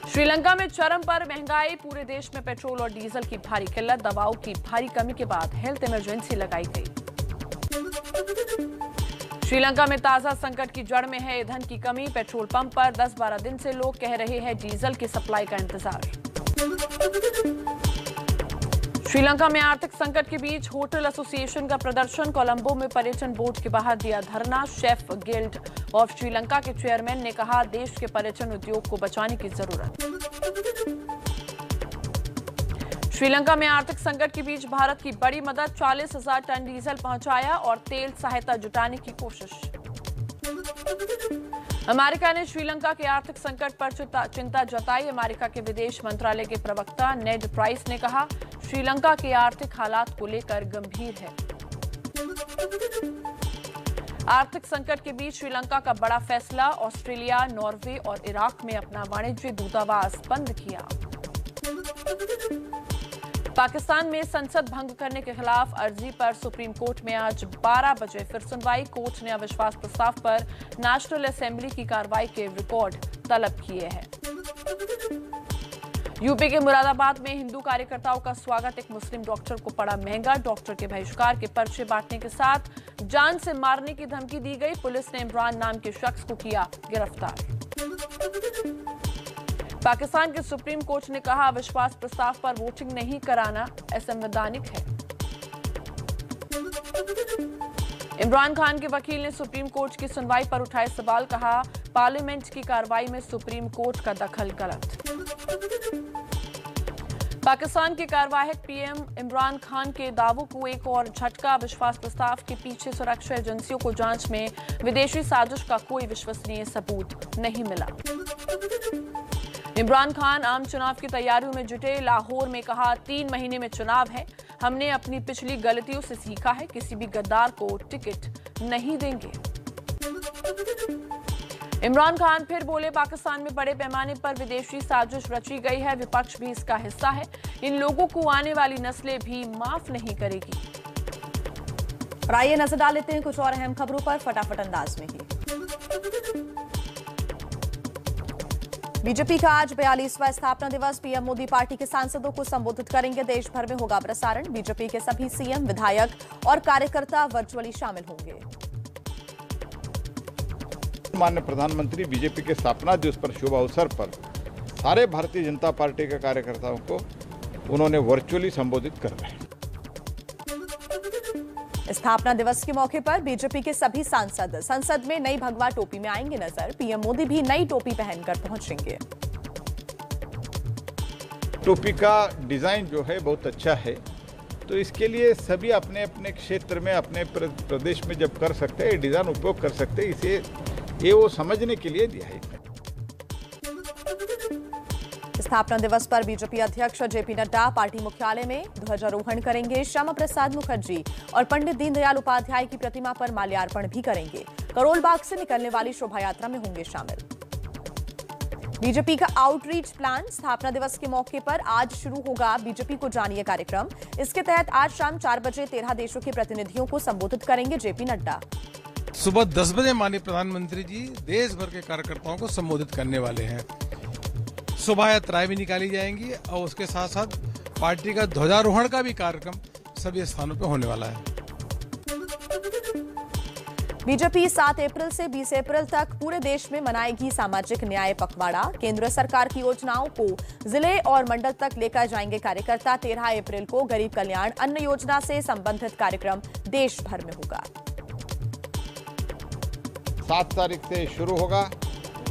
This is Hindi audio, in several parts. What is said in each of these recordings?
श्रीलंका में चरम पर महंगाई, पूरे देश में पेट्रोल और डीजल की भारी किल्लत, दवाओं की भारी कमी के बाद हेल्थ इमरजेंसी लगाई गई। श्रीलंका में ताजा संकट की जड़ में है ईंधन की कमी, पेट्रोल पंप पर 10-12 दिन से लोग कह रहे हैं डीजल की सप्लाई का इंतजार। श्रीलंका में आर्थिक संकट के बीच होटल एसोसिएशन का प्रदर्शन, कोलंबो में पर्यटन बोर्ड के बाहर दिया धरना। शेफ गिल्ड ऑफ श्रीलंका के चेयरमैन ने कहा, देश के पर्यटन उद्योग को बचाने की जरूरत। श्रीलंका में आर्थिक संकट के बीच भारत की बड़ी मदद, 40,000 टन डीजल पहुंचाया और तेल सहायता जुटाने की कोशिश। अमेरिका ने श्रीलंका के आर्थिक संकट पर चिंता जताई। अमेरिका के विदेश मंत्रालय के प्रवक्ता नेड प्राइस ने कहा, श्रीलंका के आर्थिक हालात को लेकर गंभीर है। आर्थिक संकट के बीच श्रीलंका का बड़ा फैसला, ऑस्ट्रेलिया, नॉर्वे और इराक में अपना वाणिज्य दूतावास बंद किया। पाकिस्तान में संसद भंग करने के खिलाफ अर्जी पर सुप्रीम कोर्ट में आज 12 बजे फिर सुनवाई। कोर्ट ने अविश्वास प्रस्ताव पर नेशनल असेंबली की कार्रवाई के रिकॉर्ड तलब किए हैं। यूपी के मुरादाबाद में हिंदू कार्यकर्ताओं का स्वागत, एक मुस्लिम डॉक्टर को पड़ा महंगा। डॉक्टर के बहिष्कार के पर्चे बांटने के साथ जान से मारने की धमकी दी गई। पुलिस ने इमरान नाम के शख्स को किया गिरफ्तार। पाकिस्तान के सुप्रीम कोर्ट ने कहा, अविश्वास प्रस्ताव पर वोटिंग नहीं कराना असंवैधानिक है। इमरान खान के वकील ने सुप्रीम कोर्ट की सुनवाई पर उठाए सवाल, कहा, पार्लियामेंट की कार्रवाई में सुप्रीम कोर्ट का दखल गलत। पाकिस्तान के कार्यवाहक पीएम इमरान खान के दावों को एक और झटका। विश्वास प्रस्ताव के पीछे सुरक्षा एजेंसियों को जांच में विदेशी साजिश का कोई विश्वसनीय सबूत नहीं मिला। इमरान खान आम चुनाव की तैयारियों में जुटे। लाहौर में कहा, 3 महीने में चुनाव है, हमने अपनी पिछली गलतियों से सीखा है, किसी भी गद्दार को टिकट नहीं देंगे। इमरान खान फिर बोले, पाकिस्तान में बड़े पैमाने पर विदेशी साजिश रची गई है, विपक्ष भी इसका हिस्सा है, इन लोगों को आने वाली नस्लें भी माफ नहीं करेगी। और आइए नजर डाल लेते हैं कुछ और अहम खबरों पर फटाफट अंदाज में ही। बीजेपी का आज 42वां स्थापना दिवस, पीएम मोदी पार्टी के सांसदों को संबोधित करेंगे। देश भर में होगा प्रसारण, बीजेपी के सभी सीएम, विधायक और कार्यकर्ता वर्चुअली शामिल होंगे। माननीय प्रधानमंत्री बीजेपी के स्थापना दिवस पर शुभ अवसर पर सारे भारतीय जनता पार्टी के कार्यकर्ताओं को उन्होंने वर्चुअली संबोधित कर रहे हैं। स्थापना दिवस के मौके पर बीजेपी के सभी सांसद संसद में नई भगवा टोपी में आएंगे नजर। पीएम मोदी भी नई टोपी पहनकर पहुंचेंगे। टोपी का डिजाइन जो है बहुत अच्छा है, तो इसके लिए सभी अपने अपने क्षेत्र में, अपने प्रदेश में जब कर सकते हैं, डिजाइन उपयोग कर सकते हैं, इसे ये वो समझने के लिए दिया है। स्थापना दिवस पर बीजेपी अध्यक्ष जेपी नड्डा पार्टी मुख्यालय में ध्वजारोहण करेंगे। श्यामा प्रसाद मुखर्जी और पंडित दीनदयाल उपाध्याय की प्रतिमा पर माल्यार्पण भी करेंगे। करोल बाग से निकलने वाली शोभा यात्रा में होंगे शामिल। बीजेपी का आउटरीच प्लान, स्थापना दिवस के मौके पर आज शुरू होगा बीजेपी को जानिए कार्यक्रम। इसके तहत आज शाम 4 बजे 13 देशों के प्रतिनिधियों को संबोधित करेंगे जेपी नड्डा। सुबह 10 बजे माननीय प्रधानमंत्री जी देश भर के कार्यकर्ताओं को संबोधित करने वाले हैं। शोभा यात्राएं भी निकाली जाएंगी और उसके साथ साथ पार्टी का ध्वजारोहण का भी कार्यक्रम सभी स्थानों पर होने वाला है। बीजेपी 7 अप्रैल से 20 अप्रैल तक पूरे देश में मनाएगी सामाजिक न्याय पखवाड़ा। केंद्र सरकार की योजनाओं को जिले और मंडल तक लेकर जाएंगे कार्यकर्ता। 13 अप्रैल को गरीब कल्याण अन्न योजना से संबंधित कार्यक्रम देश भर में होगा। 7 तारीख से शुरू होगा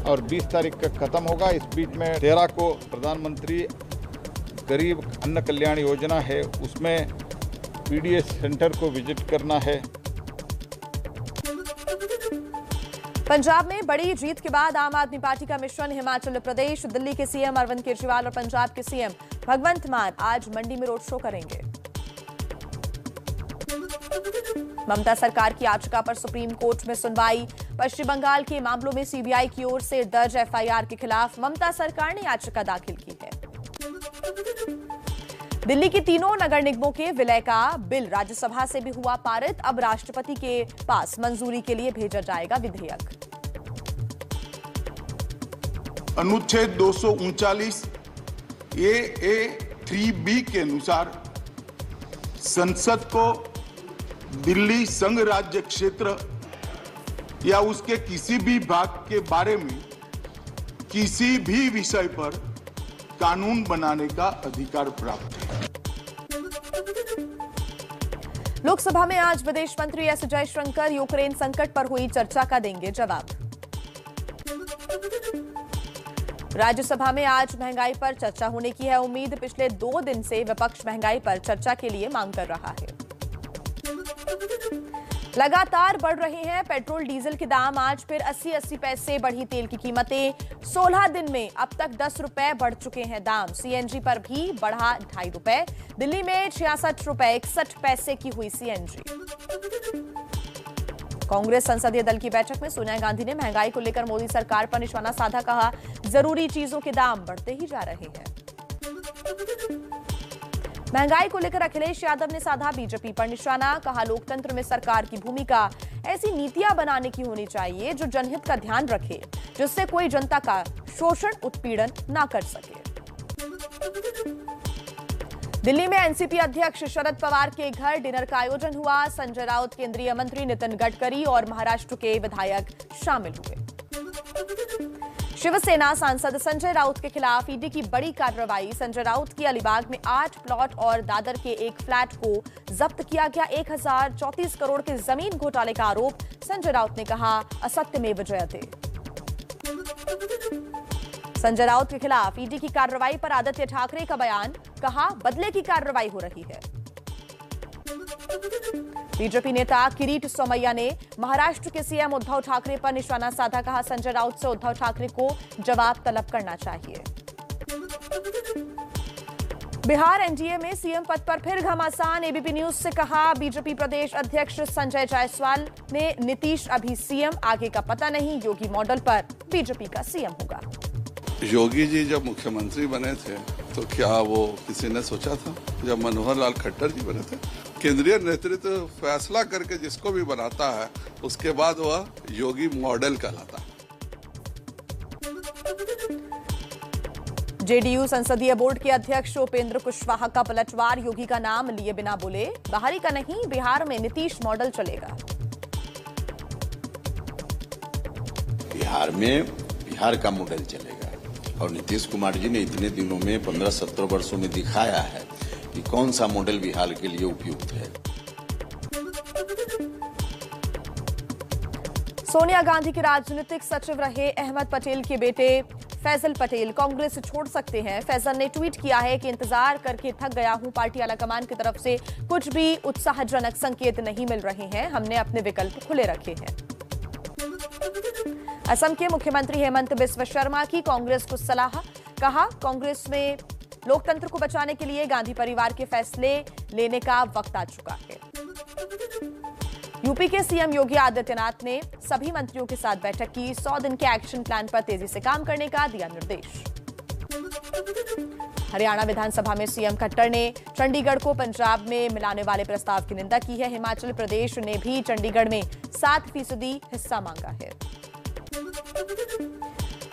और 20 तारीख तक खत्म होगा। इस बीच में 13 को प्रधानमंत्री गरीब अन्न कल्याण योजना है, उसमें पीडीएस सेंटर को विजिट करना है। पंजाब में बड़ी जीत के बाद आम आदमी पार्टी का मिशन हिमाचल प्रदेश। दिल्ली के सीएम अरविंद केजरीवाल और पंजाब के सीएम भगवंत मान आज मंडी में रोड शो करेंगे। ममता सरकार की याचिका पर सुप्रीम कोर्ट में सुनवाई। पश्चिम बंगाल के मामलों में सीबीआई की ओर से दर्ज एफआईआर के खिलाफ ममता सरकार ने याचिका दाखिल की है। दिल्ली के तीनों नगर निगमों के विलय का बिल राज्यसभा से भी हुआ पारित। अब राष्ट्रपति के पास मंजूरी के लिए भेजा जाएगा विधेयक। अनुच्छेद 239 A3B के अनुसार संसद को दिल्ली संघ राज्य क्षेत्र या उसके किसी भी भाग के बारे में किसी भी विषय पर कानून बनाने का अधिकार प्राप्त है। लोकसभा में आज विदेश मंत्री एस जयशंकर यूक्रेन संकट पर हुई चर्चा का देंगे जवाब। राज्यसभा में आज महंगाई पर चर्चा होने की है उम्मीद। पिछले 2 दिन से विपक्ष महंगाई पर चर्चा के लिए मांग कर रहा है। लगातार बढ़ रहे हैं पेट्रोल डीजल के दाम। आज फिर 80-80 पैसे बढ़ी तेल की कीमतें। 16 दिन में अब तक 10 रुपए बढ़ चुके हैं दाम। सीएनजी पर भी बढ़ा 2.5 रुपए। दिल्ली में 66 रुपए 61 पैसे की हुई सीएनजी। कांग्रेस संसदीय दल की बैठक में सोनिया गांधी ने महंगाई को लेकर मोदी सरकार पर निशाना साधा। कहा, जरूरी चीजों के दाम बढ़ते ही जा रहे हैं। महंगाई को लेकर अखिलेश यादव ने साधा बीजेपी पर निशाना। कहा, लोकतंत्र में सरकार की भूमिका ऐसी नीतियां बनाने की होनी चाहिए जो जनहित का ध्यान रखे, जिससे कोई जनता का शोषण उत्पीड़न ना कर सके। दिल्ली में एनसीपी अध्यक्ष शरद पवार के घर डिनर का आयोजन हुआ। संजय राउत, केंद्रीय मंत्री नितिन गडकरी और महाराष्ट्र के विधायक शामिल हुए। शिवसेना सांसद संजय राउत के खिलाफ ईडी की बड़ी कार्रवाई। संजय राउत की अलीबाग में 8 प्लॉट और दादर के एक फ्लैट को जब्त किया गया। 1034 करोड़ के जमीन घोटाले का आरोप। संजय राउत ने कहा, असत्य में जयते। संजय राउत के खिलाफ ईडी की कार्रवाई पर आदित्य ठाकरे का बयान। कहा, बदले की कार्रवाई हो रही है। बीजेपी नेता किरीट सोमैया ने महाराष्ट्र के सीएम उद्धव ठाकरे पर निशाना साधा। कहा, संजय राउत से उद्धव ठाकरे को जवाब तलब करना चाहिए। बिहार एनडीए में सीएम पद पर फिर घमासान। एबीपी न्यूज से कहा, बीजेपी प्रदेश अध्यक्ष संजय जायसवाल ने नीतीश अभी सीएम, आगे का पता नहीं। योगी मॉडल पर बीजेपी का सीएम होगा। योगी जी जब मुख्यमंत्री बने थे तो क्या वो किसी ने सोचा था? जब मनोहर लाल खट्टर जी बने थे, केंद्रीय नेतृत्व फैसला करके जिसको भी बनाता है उसके बाद वह योगी मॉडल कहलाता है। जेडीयू संसदीय बोर्ड के अध्यक्ष उपेंद्र कुशवाहा का पलटवार। योगी का नाम लिए बिना बोले, बाहरी का नहीं, बिहार में नीतीश मॉडल चलेगा। बिहार में बिहार का मॉडल चलेगा और नीतीश कुमार जी ने इतने दिनों में 15-17 वर्षों में दिखाया है कि कौन सा मॉडल बिहार के लिए उपयुक्त है। सोनिया गांधी के राजनीतिक सचिव रहे अहमद पटेल के बेटे फैजल पटेल कांग्रेस छोड़ सकते हैं। फैजल ने ट्वीट किया है कि इंतजार करके थक गया हूं। पार्टी आलाकमान की तरफ से कुछ भी उत्साहजनक संकेत नहीं मिल रहे हैं। हमने अपने विकल्प खुले रखे हैं। असम के मुख्यमंत्री हेमंत बिस्वा शर्मा की कांग्रेस को सलाह। कहा, कांग्रेस में लोकतंत्र को बचाने के लिए गांधी परिवार के फैसले लेने का वक्त आ चुका है। यूपी के सीएम योगी आदित्यनाथ ने सभी मंत्रियों के साथ बैठक की। 100 दिन के एक्शन प्लान पर तेजी से काम करने का दिया निर्देश। हरियाणा विधानसभा में सीएम खट्टर ने चंडीगढ़ को पंजाब में मिलाने वाले प्रस्ताव की निंदा की है। हिमाचल प्रदेश ने भी चंडीगढ़ में 7% हिस्सा मांगा है।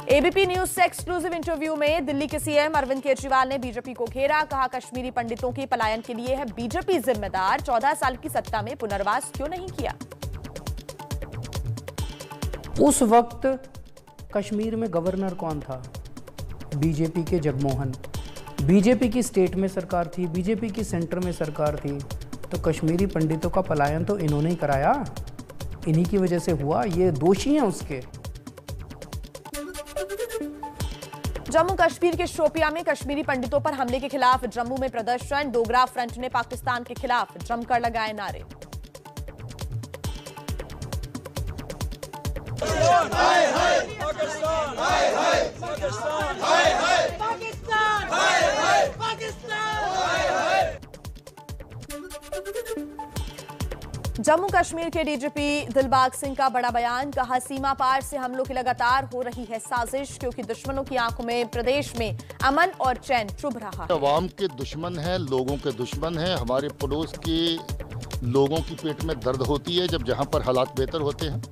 एबीपी न्यूज से एक्सक्लूसिव इंटरव्यू में दिल्ली के सीएम अरविंद केजरीवाल ने बीजेपी को घेरा। कहा, कश्मीरी पंडितों के पलायन के लिए है बीजेपी जिम्मेदार। 14 साल की सत्ता में पुनर्वास क्यों नहीं किया? उस वक्त कश्मीर में गवर्नर कौन था? बीजेपी के जगमोहन। बीजेपी की स्टेट में सरकार थी, बीजेपी की सेंटर में सरकार थी। तो कश्मीरी पंडितों का पलायन तो इन्होंने ही कराया, इन्हीं की वजह से हुआ। ये दोषी हैं उसके। जम्मू कश्मीर के शोपियां में कश्मीरी पंडितों पर हमले के खिलाफ जम्मू में प्रदर्शन। डोगरा फ्रंट ने पाकिस्तान के खिलाफ जमकर लगाए नारे। जम्मू कश्मीर के डीजीपी दिलबाग सिंह का बड़ा बयान। कहा, सीमा पार से हमलों की लगातार हो रही है साजिश, क्योंकि दुश्मनों की आंखों में प्रदेश में अमन और चैन चुभ रहा है। अवाम के दुश्मन है, लोगों के दुश्मन है। हमारे पड़ोस के लोगों की पेट में दर्द होती है जब जहां पर हालात बेहतर होते हैं।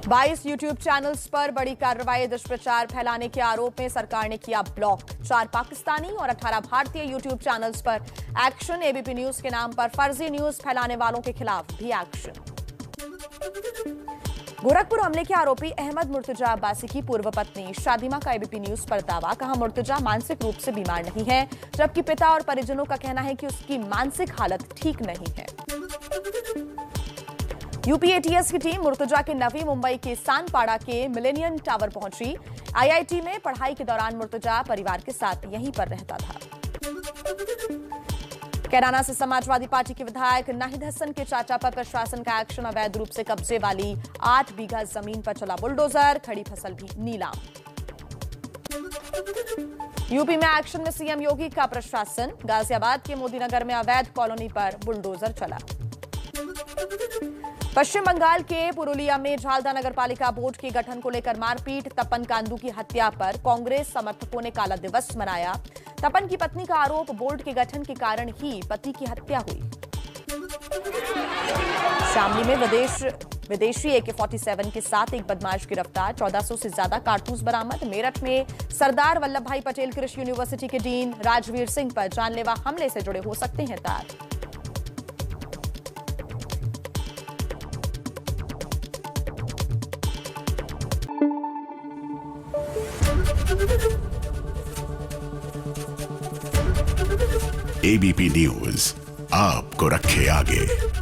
22 यूट्यूब चैनल्स पर बड़ी कार्रवाई। दुष्प्रचार फैलाने के आरोप में सरकार ने किया ब्लॉक। 4 पाकिस्तानी और 18 भारतीय यूट्यूब चैनल्स पर एक्शन। एबीपी न्यूज के नाम पर फर्जी न्यूज फैलाने वालों के खिलाफ भी एक्शन। गोरखपुर हमले के आरोपी अहमद मुर्तजा अब्बासी की पूर्व पत्नी शादिमा का एबीपी न्यूज पर दावा। कहा, मुर्तजा मानसिक रूप से बीमार नहीं है, जबकि पिता और परिजनों का कहना है कि उसकी मानसिक हालत ठीक नहीं है। यूपी एटीएस की टीम मुर्तजा के नवी मुंबई के सानपाड़ा के मिलेनियम टावर पहुंची। आईआईटी में पढ़ाई के दौरान मुर्तजा परिवार के साथ यहीं पर रहता था। कैराना से समाजवादी पार्टी के विधायक नाहिद हसन के चाचा पर प्रशासन का एक्शन। अवैध रूप से कब्जे वाली 8 बीघा जमीन पर चला बुलडोजर। खड़ी फसल भी नीलाम। यूपी में एक्शन में सीएम योगी का प्रशासन। गाजियाबाद के मोदीनगर में अवैध कॉलोनी पर बुलडोजर चला। पश्चिम बंगाल के पुरुलिया में झालदा नगरपालिका बोर्ड के गठन को लेकर मारपीट। तपन कांदू की हत्या पर कांग्रेस समर्थकों ने काला दिवस मनाया। तपन की पत्नी का आरोप, बोर्ड के गठन के कारण ही पति की हत्या हुई। शामली में विदेशी AK-47 के साथ एक बदमाश गिरफ्तार। 1400 से ज्यादा कारतूस बरामद। मेरठ में सरदार वल्लभ भाई पटेल कृषि यूनिवर्सिटी के डीन राजवीर सिंह पर जानलेवा हमले से जुड़े हो सकते हैं तार। एबीपी न्यूज आपको रखे आगे।